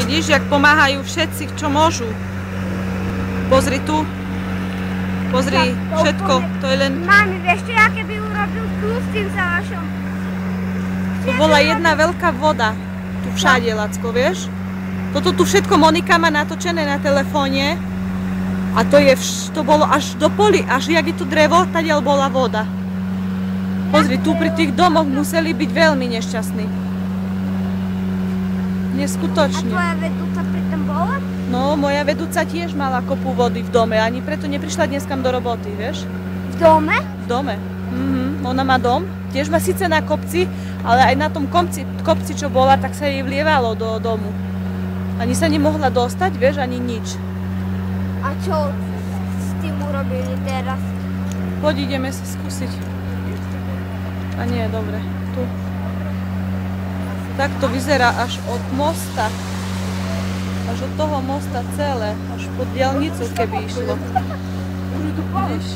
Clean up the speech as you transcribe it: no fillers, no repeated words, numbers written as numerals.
Vidíš, jak pomáhajú všetci, čo môžu. Pozri tu. Pozri, všetko. To je len... Mami, vieš čo, ja keby urobil tu s tým závašom? To bola jedna veľká voda. Tu všade, Lacko, vieš? Toto tu všetko Monika má natočené na telefóne. A to bolo až do poli, až jak je to drevo, tadiaľ bola voda. Pozri, tu pri tých domoch museli byť veľmi nešťastní. Neskutočne. A tvoja vedúca pritom bola? No, moja vedúca tiež mala kopu vody v dome, ani preto neprišla dneskam do roboty, vieš? V dome? V dome. Ona má dom, tiež má síce na kopci, ale aj na tom kopci, čo bola, tak sa jej vlievalo do domu. Ani sa nemohla dostať, vieš, ani nič. A čo s tým urobili teraz? Poď, ideme sa skúsiť. A nie, dobre, tu. Tak to vyzerá až od mosta. Až od toho mosta celé, až pod diaľnicu, keby išlo. Vidíš?